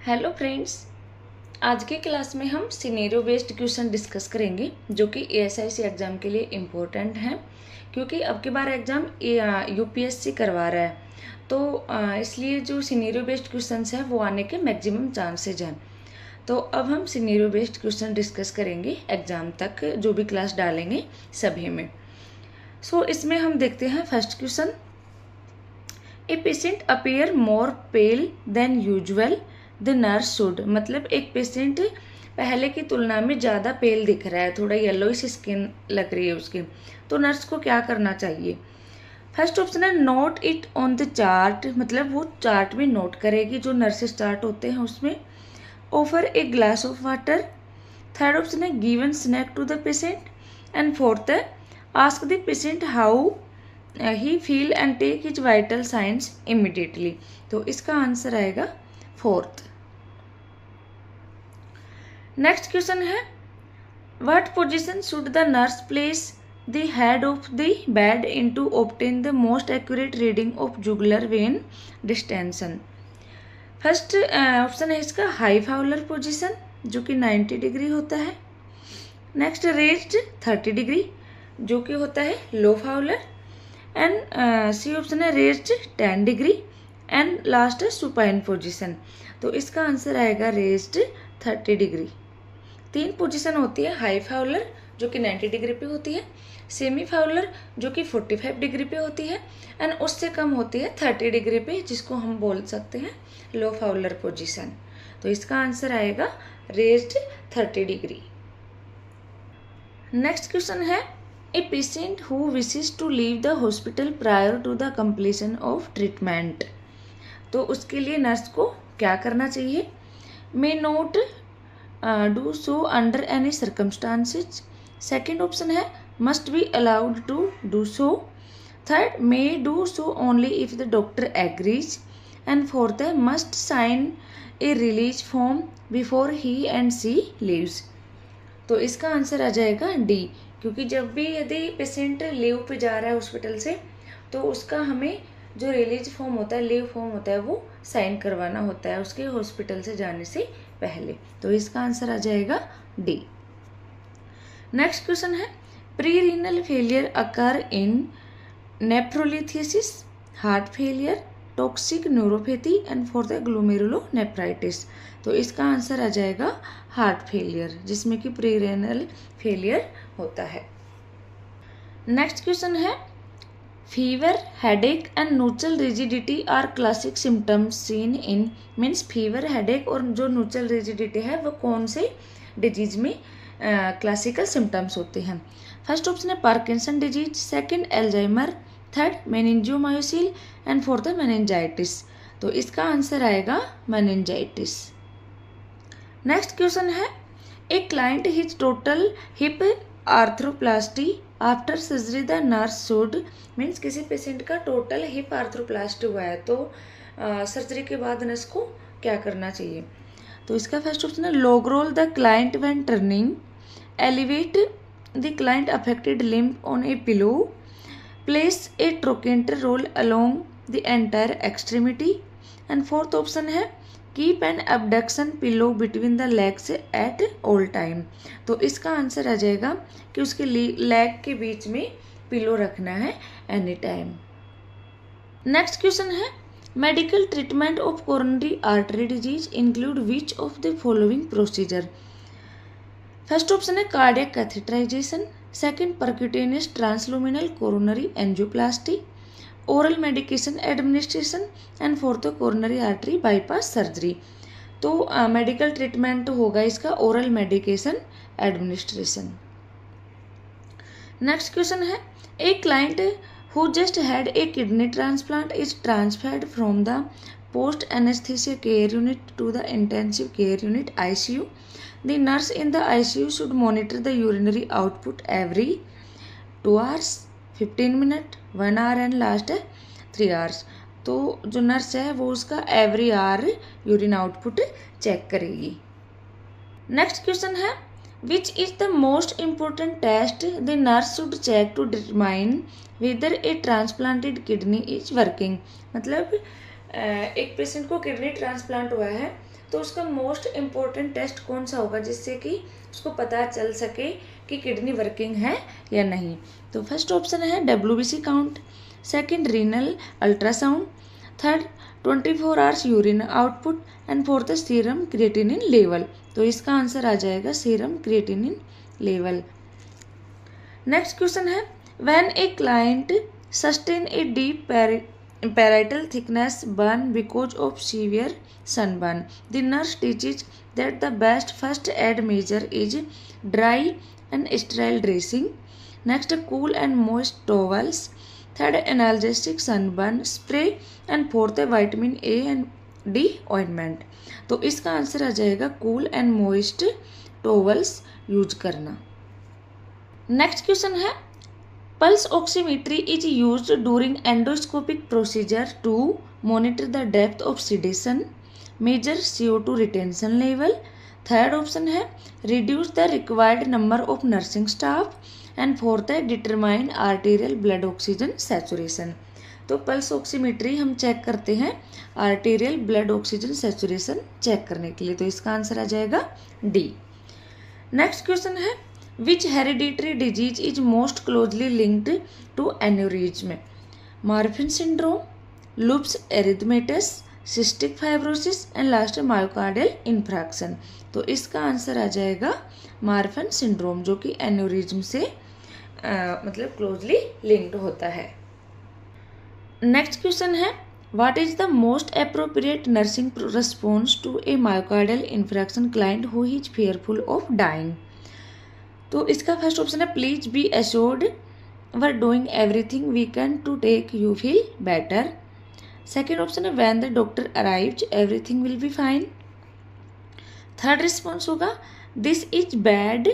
Hello friends, आज की class में हम सिनेरियो बेस्ड क्वेश्चन डिस्कस करेंगे जो कि एएसआईसी एग्ज़ाम के लिए इम्पोर्टेंट हैं, क्योंकि अब की बार एग्ज़ाम यूपीएससी करवा रहा है। तो इसलिए जो सिनेरियो बेस्ड क्वेश्चंस हैं वो आने के मैक्सिमम चांसेज हैं। तो अब हम सिनेरियो बेस्ड क्वेश्चन डिस्कस करेंगे एग्ज़ाम तक जो भी क्लास डालेंगे सभी में। सो इसमें हम देखते हैं first question. A patient appear more pale than usual the nurse should, मतलब एक पेशेंट पहले की तुलना में ज़्यादा पेल दिख रहा है, थोड़ा येलोइश स्किन लग रही है उसकी, तो नर्स को क्या करना चाहिए। फर्स्ट ऑप्शन है note it on the chart, मतलब वो चार्ट में नोट करेगी, जो नर्सेस चार्ट होते हैं उसमें। Offer a glass of water. Third option है given snack to the patient. And fourth है ask the patient how he feel and take his vital signs immediately. तो इसका आंसर आएगा फोर्थ। नेक्स्ट क्वेश्चन है what position should the nurse place the head of the bed in to obtain the most accurate reading of jugular vein distention. First option है इसका high Fowler position, जो कि 90 degree होता है। Next raised 30 degree, जो कि होता है लो फाउलर। एंड सी ऑप्शन है रेज्ड 10 डिग्री। एंड लास्ट है सुपाइन पोजीशन। तो इसका आंसर आएगा रेज्ड 30 डिग्री। तीन पोजीशन होती है, हाई फाउलर जो कि 90 डिग्री पे होती है, सेमी फाउलर जो कि 45 डिग्री पे होती है, एंड उससे कम होती है 30 डिग्री पे, जिसको हम बोल सकते हैं लो फाउलर पोजीशन। तो इसका आंसर आएगा रेज्ड 30 डिग्री। नेक्स्ट क्वेश्चन है a patient who wishes to leave the hospital prior to the completion of treatment. तो उसके लिए नर्स को क्या करना चाहिए। May not do so under any circumstances. Second option है must be allowed to do so. Third may do so only if the doctor agrees. And fourth है must sign a release form before he and she leaves. तो इसका answer आ जाएगा D, क्योंकि जब भी यदि पेशेंट लीव पे जा रहा है हॉस्पिटल से, तो उसका हमें जो रिलीज फॉर्म होता है, लीव फॉर्म होता है, वो साइन करवाना होता है उसके हॉस्पिटल से जाने से पहले। तो इसका आंसर आ जाएगा डी। नेक्स्ट क्वेश्चन है pre renal failure occur in nephrolithiasis, heart failure, toxic neuropathy and fourth है ग्लोमेरुलोनेफ्राइटिस। तो इसका आंसर आ जाएगा हार्ट फेलियर, जिसमें कि प्री रीनल फेलियर होता है। नेक्स्ट क्वेश्चन है fever, headache and nuchal rigidity are classic symptoms seen in, means fever, headache और जो नूचल रिजिडिटी है वो कौन से डिजीज में क्लासिकल सिम्टम्स होते हैं। फर्स्ट ऑप्शन है Parkinson disease, second Alzheimer, third meningomyelocele and fourth है मेनिंजाइटिस। तो इसका आंसर आएगा मेनिंजाइटिस। नेक्स्ट क्वेश्चन है a client his total hip arthroplasty after surgery the nurse should, means किसी पेशेंट का टोटल हिप आर्थ्रोप्लास्टी हुआ है, तो सर्जरी के बाद नर्स को क्या करना चाहिए। तो इसका फर्स्ट ऑप्शन है log roll the client when turning, elevate the client affected limb on a pillow, place a trochanter roll along the entire extremity. And fourth option है keep an abduction pillow between the legs at all time. तो इसका answer आ जाएगा कि उसके leg के बीच में pillow रखना है एनी टाइम। नेक्स्ट क्वेश्चन है medical treatment of coronary artery disease include which of the following procedure. First option है cardiac catheterization, second percutaneous transluminal coronary angioplasty, oral medication administration and fourth coronary artery bypass surgery. तो medical treatment होगा इसका oral medication administration. Next question है a client who just had a kidney transplant is transferred from the post anaesthesia care unit to the intensive care unit ICU. The nurse in the ICU should monitor the urinary output every 2 hours, 15 minutes, 1 hour and last है 3 hours. तो जो nurse है वो उसका every hour urine output check करेगी। Next question है which is the most important test the nurse should check to determine whether a transplanted kidney is working. मतलब एक पेशेंट को किडनी ट्रांसप्लांट हुआ है तो उसका मोस्ट इम्पोर्टेंट टेस्ट कौन सा होगा जिससे कि उसको पता चल सके कि किडनी वर्किंग है या नहीं। तो फर्स्ट ऑप्शन है WBC count, second renal ultrasound, third 24 hours urine output and fourth serum creatinine level. तो इसका आंसर आ जाएगा serum creatinine level. Next question है when a client sustain a deep parietal thickness burn because of severe sunburn, the nurse teaches that the best first aid measure is dry and sterile dressing, next cool and moist towels, third analgesic sunburn spray and fourth vitamin A and D ointment। तो इसका answer आ जाएगा cool and moist towels use करना। Next question है Pulse oximetry is used during endoscopic procedure to monitor the depth of sedation, measure CO2 retention level. Third option है reduce the required number of nursing staff and fourth है determine arterial blood oxygen saturation। तो pulse oximetry हम check करते हैं arterial blood oxygen saturation check करने के लिए। तो इसका आंसर आ जाएगा डी। नेक्स्ट क्वेश्चन है Which hereditary disease is most closely linked to aneurysm? Marfan syndrome, lupus erythematosus, cystic fibrosis and last myocardial infarction। तो इसका आंसर आ जाएगा मार्फन सिंड्रोम जो कि एन्यूरिज्म से मतलब क्लोजली लिंक्ड होता है। नेक्स्ट क्वेश्चन है What is the most appropriate nursing response to a myocardial infarction client who is fearful of dying? तो इसका फर्स्ट ऑप्शन है please be assured we're doing everything we can to take you feel better. Second option है when the doctor arrives everything will be fine. Third response होगा this is bad,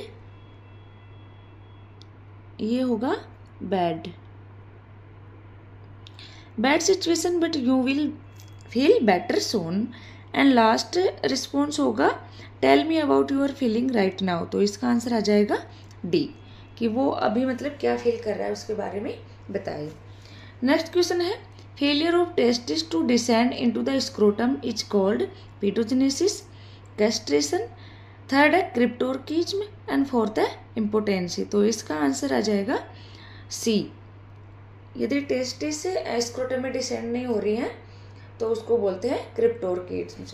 ये होगा bad situation but you will feel better soon. And last response होगा tell me about your feeling right now. तो इसका answer आ जाएगा D कि वो अभी मतलब क्या फील कर रहा है उसके बारे में बताइए। नेक्स्ट क्वेश्चन है failure of testis to descend into the scrotum is called ptogenesis, castration, third है क्रिप्टोर्किज्म एंड फोर्थ है इम्पोटेंसी। तो इसका आंसर आ जाएगा सी। यदि टेस्टिस स्क्रोटम में डिसेंड नहीं हो रही है तो उसको बोलते हैं क्रिप्टोर्किज्म।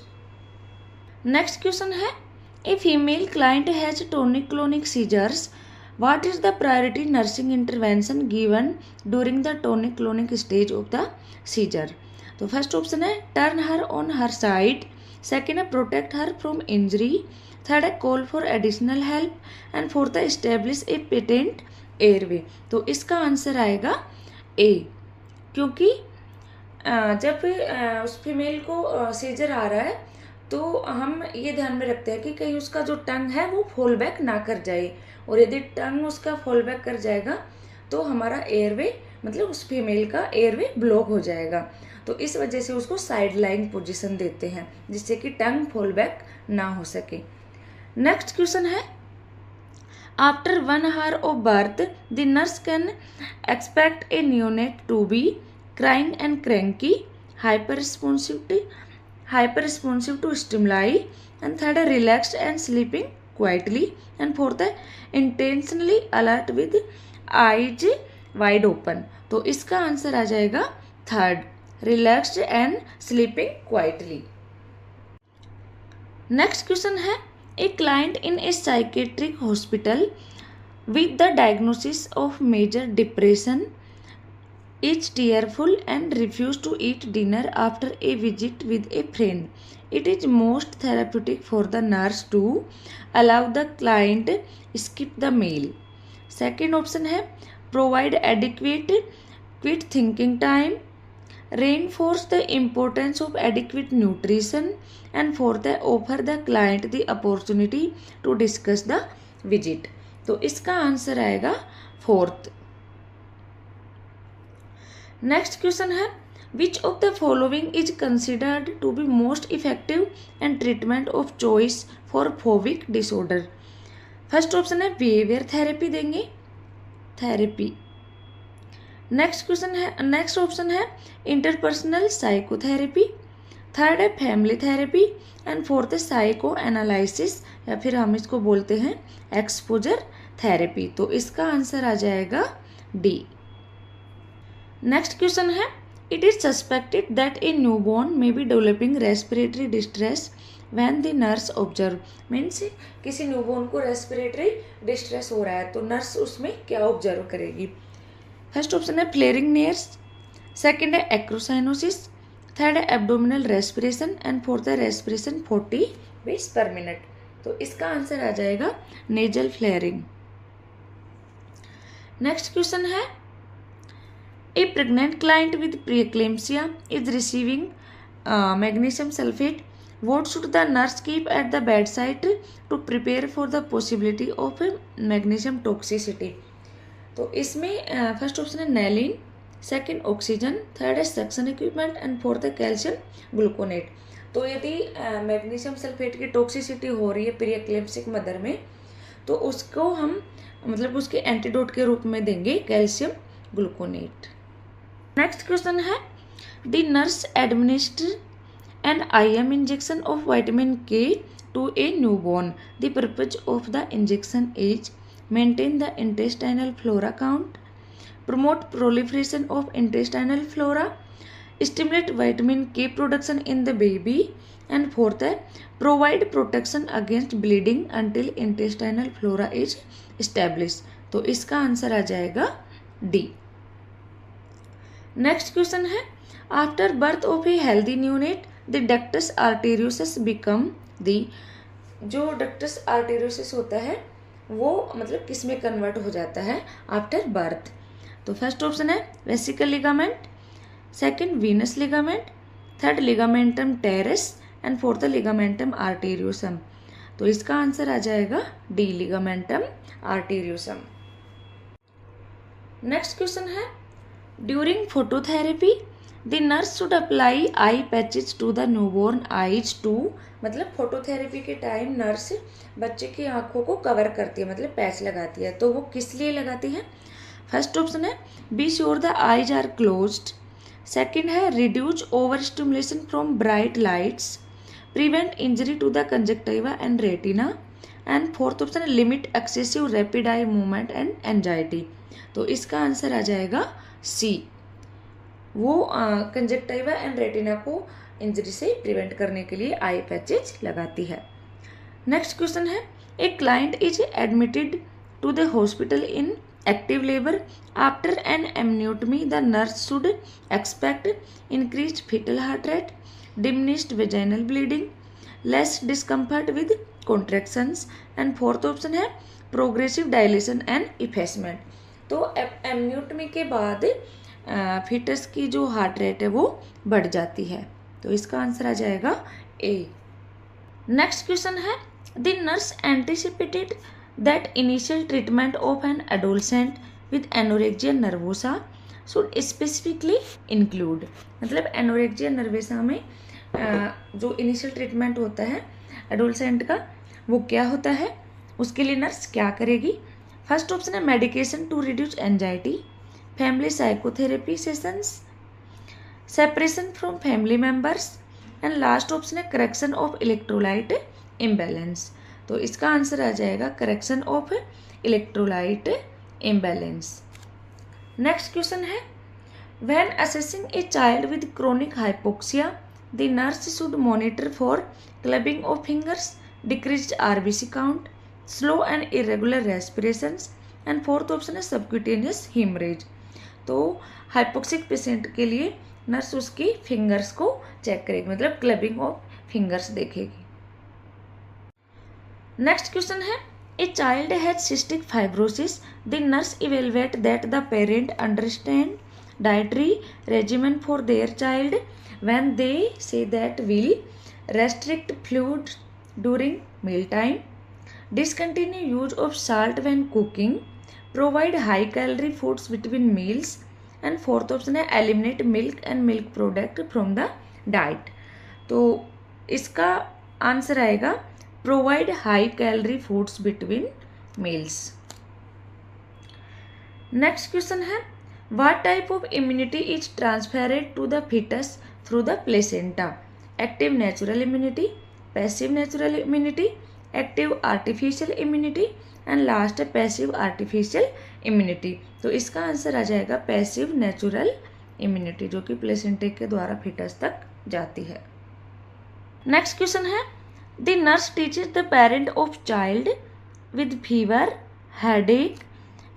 नेक्स्ट क्वेश्चन है a female client has tonic clonic seizures, what is the priority nursing intervention given during the tonic clonic stage of the seizure. तो फर्स्ट ऑप्शन है turn her on her side, second है protect her from injury, third है call for additional help and fourth है establish a patent airway. तो इसका answer आएगा ए, क्योंकि जब उस फीमेल को सीजर आ रहा है तो हम ये ध्यान में रखते हैं कि कहीं उसका जो टंग है वो फॉल बैक ना कर जाए, और यदि टंग उसका फॉल बैक कर जाएगा तो हमारा एयरवे मतलब उस फीमेल का एयरवे ब्लॉक हो जाएगा। तो इस वजह से उसको साइड लाइन पोजिशन देते हैं जिससे कि टंग फॉल बैक ना हो सके। नेक्स्ट क्वेश्चन है after 1 hour of birth the nurse can expect a neonate to be crying and cranky, hyper responsive to stimuli, and third relaxed and sleeping quietly, and fourth intentionally alert with eyes wide open। तो इसका answer आ जाएगा third, relaxed and sleeping quietly. Next question है a client in a psychiatric hospital with the diagnosis of major depression is tearful and refuse to eat dinner after a visit with a friend. It is most therapeutic for the nurse to allow the client skip the meal. Second option है provide adequate quit thinking time, reinforce the importance of adequate nutrition, and fourth है offer the client the opportunity to discuss the visit। तो इसका answer आएगा fourth. Next question है which of the following is considered to be most effective and treatment of choice for phobic disorder. First option है behaviour therapy देंगे, therapy. Next option है interpersonal psychotherapy, third है family therapy and fourth है psychoanalysis या फिर हम इसको बोलते हैं एक्सपोजर थेरेपी। तो इसका आंसर आ जाएगा डी। नेक्स्ट क्वेश्चन है it is suspected that A newborn may be developing respiratory distress when the nurse observe. Means किसी न्यूबॉर्न को रेस्पिरेटरी डिस्ट्रेस हो रहा है तो नर्स उसमें क्या ऑब्जर्व करेगी। फर्स्ट ऑप्शन है फ्लेयरिंग नेयर्स, सेकेंड है एक्रोसाइनोसिस, थर्ड है एब्डोमिनल रेस्पिरेशन एंड फोर्थ है रेस्पिरेशन 40 बेस पर मिनट। तो इसका आंसर आ जाएगा नेजल फ्लेयरिंग। नेक्स्ट क्वेश्चन है a pregnant client with preeclampsia is receiving magnesium sulphate, what should the nurse keep at the bedside to prepare for the possibility of magnesium toxicity। तो इसमें first option है नैलिन, second oxygen, third है suction equipment and fourth है calcium gluconate. तो यदि magnesium sulphate की toxicity हो रही है प्रीएक्लेम्सिक मदर में तो उसको हम मतलब उसके एंटीडोट के रूप में देंगे कैल्शियम ग्लूकोनेट। नेक्स्ट क्वेश्चन है the nurse administer an IM injection of vitamin K to a newborn. The purpose of the injection is maintain the intestinal flora count, promote proliferation of intestinal flora, stimulate vitamin K production in the baby, and fourth है provide protection against bleeding until intestinal flora is established। तो इसका answer आ जाएगा D। Next question है after birth of a healthy neonate the ductus arteriosus become the. जो ductus arteriosus होता है वो मतलब किस में कन्वर्ट हो जाता है आफ्टर बर्थ। तो फर्स्ट ऑप्शन है vesical ligament, second venous ligament, third ligamentum teres and fourth ligamentum arteriosum. तो इसका आंसर आ जाएगा D ligamentum arteriosum. Next question है during phototherapy the nurse should apply eye patches to the newborn eyes to. मतलब phototherapy के time nurse बच्चे की आंखों को कवर करती है मतलब पैच लगाती है। तो वो किस लिए लगाती है। फर्स्ट ऑप्शन है be sure the eyes are closed, second है reduce over stimulation from bright lights, prevent injury to the conjunctiva and retina, and fourth option है limit excessive rapid eye movement and anxiety. तो इसका answer आ जाएगा C. वो conjunctiva and retina को injury से prevent करने के लिए आई पैचेज लगाती है। नेक्स्ट क्वेश्चन है a client is admitted to the hospital in active labour after an amniotomy the nurse should expect increased foetal heart rate, diminished vaginal bleeding, less discomfort with contractions, and fourth option है progressive dilation and effacement. तो amniotomy के बाद foetus की जो heart rate है वो बढ़ जाती है। तो इसका आंसर आ जाएगा ए। नेक्स्ट क्वेश्चन है the nurse anticipated that initial treatment of an adolescent with anorexia nervosa should specifically include. मतलब एनोरेक्सिया नर्वोसा में जो इनिशियल ट्रीटमेंट होता है एडोलसेंट का वो क्या होता है, उसके लिए नर्स क्या करेगी। फर्स्ट ऑप्शन है medication to reduce anxiety, family psychotherapy sessions, separation from family members, and last option है करेक्शन ऑफ इलेक्ट्रोलाइट इम्बैलेंस। तो इसका आंसर आ जाएगा correction of electrolyte imbalance. Next question है when assessing a child with chronic hypoxia the nurse should monitor for clubbing of fingers, decreased RBC count, slow and irregular respirations, and fourth option है subcutaneous haemorrhage. तो hypoxic patient के लिए nurse उसकी fingers को check करेगी मतलब clubbing of fingers देखेगी। Next question है a child has cystic fibrosis the nurse evaluate that the parent understand dietary regimen for their child when they say that will restrict fluid during meal time, discontinue use of salt when cooking, provide high calorie foods between meals, and fourth option है eliminate milk and milk product from the diet। तो इसका answer आएगा provide high calorie foods between meals। Next question है what type of immunity is transferred to the fetus through the placenta। Active natural immunity, passive natural immunity, active artificial immunity and last है passive artificial immunity. तो इसका answer आ जाएगा passive natural immunity, जो कि placenta के द्वारा foetus तक जाती है। नेक्स्ट क्वेश्चन है, the nurse teaches the parent of child with fever, headache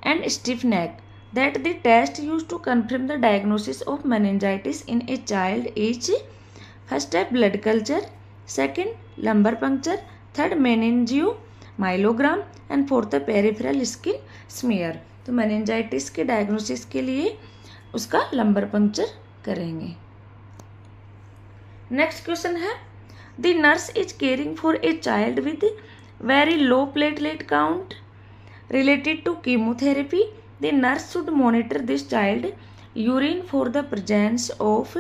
and stiff neck that the test used to confirm the diagnosis of meningitis in a child is first है blood culture, second lumbar puncture, third meningomyelogram and fourth है peripheral skin smear। तो meningitis के diagnosis के लिए उसका lumbar puncture करेंगे। Next question है, the nurse is caring for a child with very low platelet count related to chemotherapy। The nurse should monitor this child urine for the presence of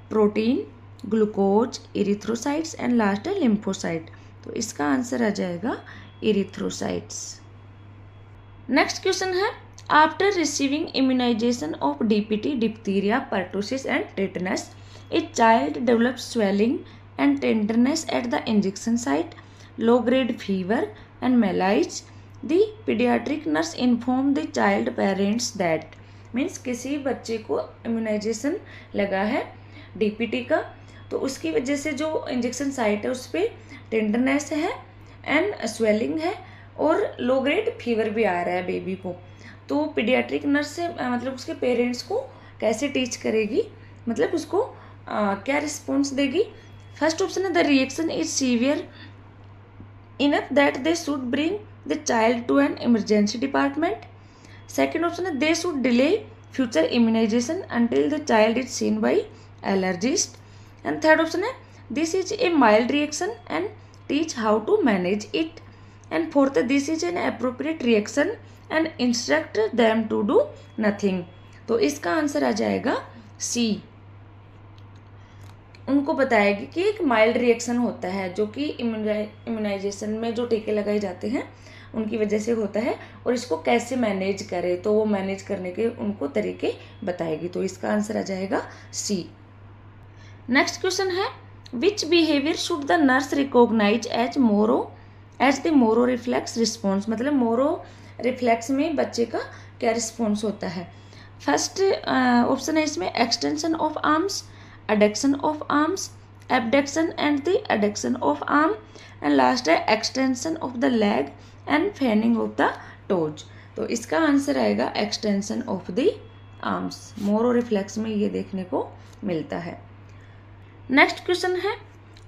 protein, glucose, erythrocytes and last है lymphocyte। तो इसका answer आ जाएगा erythrocytes। Next question है, after receiving immunization of DPT, diphtheria, pertussis and tetanus, a child develops swelling and tenderness at the injection site, low grade fever and malaise। The pediatric nurse inform the child parents that means किसी बच्चे को immunisation लगा है DPT का, तो उसकी वजह से जो इंजेक्शन साइट है उस पर टेंडरनेस है एंड स्वेलिंग है और लो ग्रेड फीवर भी आ रहा है बेबी को। तो पीडियाट्रिक नर्स से मतलब उसके पेरेंट्स को कैसे टीच करेगी, मतलब उसको क्या रिस्पॉन्स देगी। फर्स्ट ऑप्शन है, the reaction is severe enough that they should bring the child to an emergency department। Second option है, they should delay future immunization until the child is seen by allergist। And third option है, this is a mild reaction and teach how to manage it। And fourth है, this is an appropriate reaction and instruct them to do nothing। तो इसका answer आ जाएगा C। उनको बताएगी कि एक माइल्ड रिएक्शन होता है जो कि इम्यूनाइजेशन में जो टीके लगाए जाते हैं उनकी वजह से होता है और इसको कैसे मैनेज करें, तो वो मैनेज करने के उनको तरीके बताएगी। तो इसका आंसर आ जाएगा C। नेक्स्ट क्वेश्चन है, which behaviour should the nurse recognise as the Moro reflex response. मतलब मोरो रिफ्लेक्स में बच्चे का क्या रिस्पॉन्स होता है। फर्स्ट ऑप्शन है इसमें extension of arms, adduction of arms, abduction and the adduction of arm and last है extension of the leg and fanning of the toes. तो इसका आंसर आएगा extension of the arms. Moro reflex में ये देखने को मिलता है। नेक्स्ट क्वेश्चन है,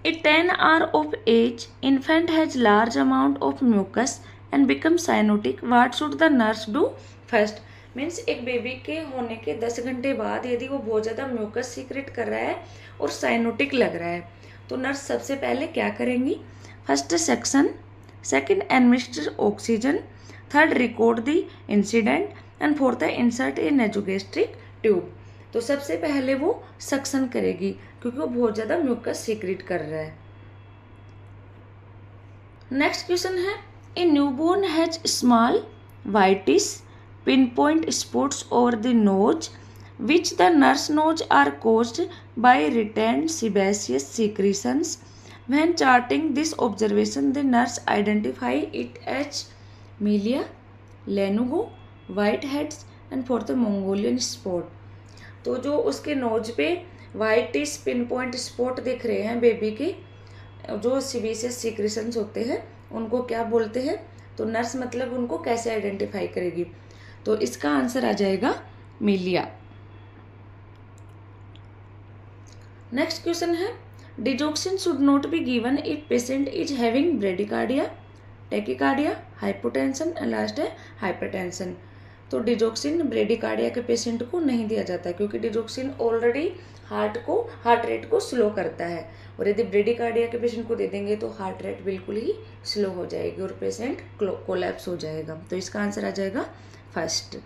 a 10 hour of age infant has large amount of mucus and becomes cyanotic, what should the nurse do first। Means एक बेबी के होने के 10 घंटे बाद यदि वो बहुत ज़्यादा म्यूकस सीक्रेट कर रहा है और साइनोटिक लग रहा है तो नर्स सबसे पहले क्या करेंगी। First section, second administer oxygen, third record the incident and fourth है इंसर्ट ए नेजोगैस्ट्रिक ट्यूब। तो सबसे पहले वो सक्शन करेगी क्योंकि वो बहुत ज़्यादा म्यूकस सीक्रेट कर रहा है। नेक्स्ट क्वेश्चन है, a newborn has small whitish pinpoint spots over the nose which the nurse knows are caused by retained sebaceous secretions। When charting this observation the nurse identify it as milia, lanugo, whiteheads and fourth Mongolian spot। तो जो उसके knows पे वाइटिस pin point spot दिख रहे हैं baby के, जो sebaceous secretions होते हैं उनको क्या बोलते हैं। तो नर्स मतलब उनको कैसे आइडेंटिफाई करेगी। तो इसका आंसर आ जाएगा मिलिया। नेक्स्ट क्वेश्चन है, digoxin should not be given if patient is having bradycardia, tachycardia, hypotension and last है हाइपरटेंशन। तो डिजोक्सिन ब्रेडिकार्डिया के पेशेंट को नहीं दिया जाता क्योंकि डिजोक्सिन ऑलरेडी हार्ट रेट को स्लो करता है और यदि ब्रेडिकार्डिया के पेशेंट को दे देंगे तो हार्ट रेट बिल्कुल ही स्लो हो जाएगी और पेशेंट कोलैप्स हो जाएगा। तो इसका आंसर आ जाएगा फर्स्ट।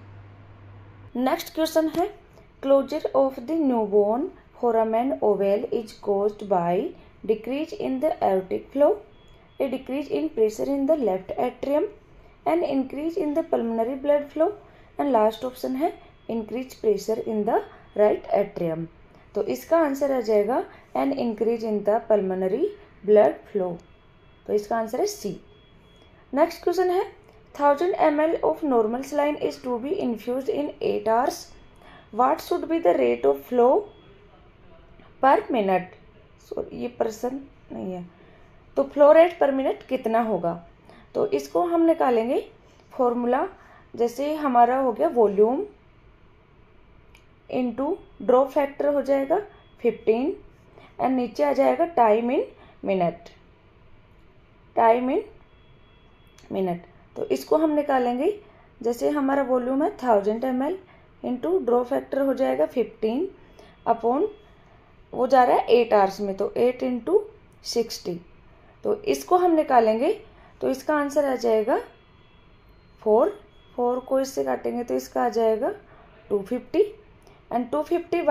नेक्स्ट क्वेश्चन है, closure of the newborn foramen ovale is caused by decrease in the aortic flow, a decrease in pressure in the left atrium and increase in the pulmonary blood flow and last option है increase pressure in the right atrium. तो इसका answer आ जाएगा an increase in the pulmonary blood flow. तो इसका answer है सी। Next question है 1000 ml of normal saline is to be infuse in 8 hours. What should be the rate of flow पर minute? ये पर्सन नहीं है, तो फ्लो रेट पर मिनट कितना होगा? तो इसको हम निकालेंगे फॉर्मूला, जैसे हमारा हो गया वॉल्यूम इनटू ड्रॉप फैक्टर हो जाएगा 15 एंड नीचे आ जाएगा time in minute, time in minute. तो इसको हम निकालेंगे, जैसे हमारा वॉल्यूम है 1000 ml इंटू ड्रॉप फैक्टर हो जाएगा 15 अपॉन वो जा रहा है 8 hours में, तो 8 इंटू 60। तो इसको हम निकालेंगे तो इसका आंसर आ जाएगा 4 को इससे काटेंगे तो इसका आ जाएगा 250 एंड 250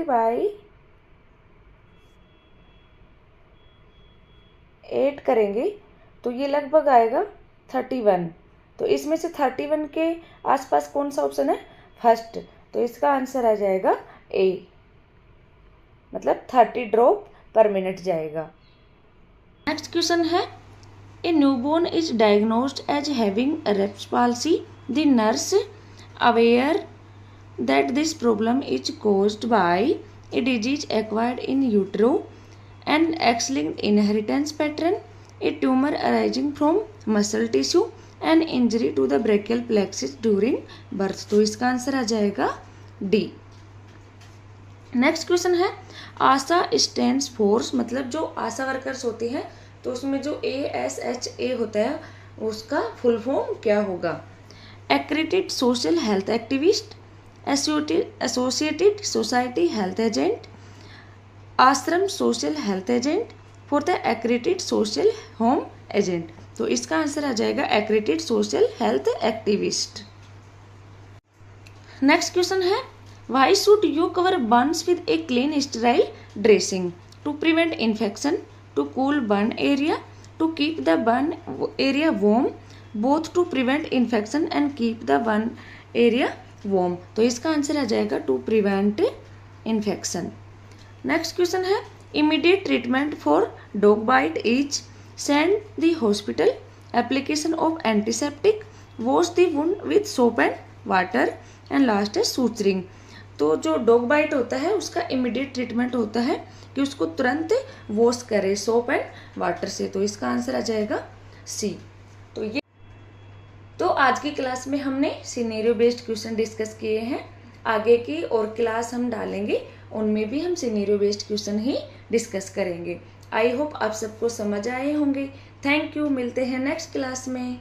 बाई 8 करेंगे तो ये लगभग आएगा 31। तो इसमें से 31 के आसपास कौन सा ऑप्शन है? फर्स्ट। तो इसका आंसर आ जाएगा ए, मतलब 30 ड्रॉप पर मिनट जाएगा। नेक्स्ट क्वेश्चन है a newborn is diagnosed as having Erb's palsy, the nurse aware that this problem is caused by a disease acquired in utero, an X-linked inheritance pattern, a tumor arising from muscle tissue, an injury to the brachial plexus during birth। तो इसका answer आ जाएगा D. Next question है आशा stands for, मतलब जो आशा workers होती हैं तो उसमें जो ASHA होता है उसका फुल फॉर्म क्या होगा? Accredited social health activist, associated society health agent, आश्रम सोशल हेल्थ एजेंट, फोर्थ है एक्रेडिटेड सोशल होम एजेंट। तो इसका आंसर आ जाएगा accredited social health activist. Next question है why should you cover burns with a clean sterile dressing? To prevent infection, to cool burn area, to keep the burn area warm, both to prevent infection and keep the burn area warm. तो इसका answer आ जाएगा to prevent infection. Next question है immediate treatment for dog bite is send the hospital, application of antiseptic, wash the wound with soap and water and last है suturing. तो जो dog bite होता है उसका इमीडिएट ट्रीटमेंट होता है कि उसको तुरंत वॉश करे सोप एंड वाटर से। तो इसका आंसर आ जाएगा सी। तो आज की क्लास में हमने सिनेरियो बेस्ड क्वेश्चन डिस्कस किए हैं। आगे की और क्लास हम डालेंगे उनमें भी हम सिनेरियो बेस्ड क्वेश्चन ही डिस्कस करेंगे। आई होप आप सबको समझ आए होंगे। थैंक यू, मिलते हैं नेक्स्ट क्लास में।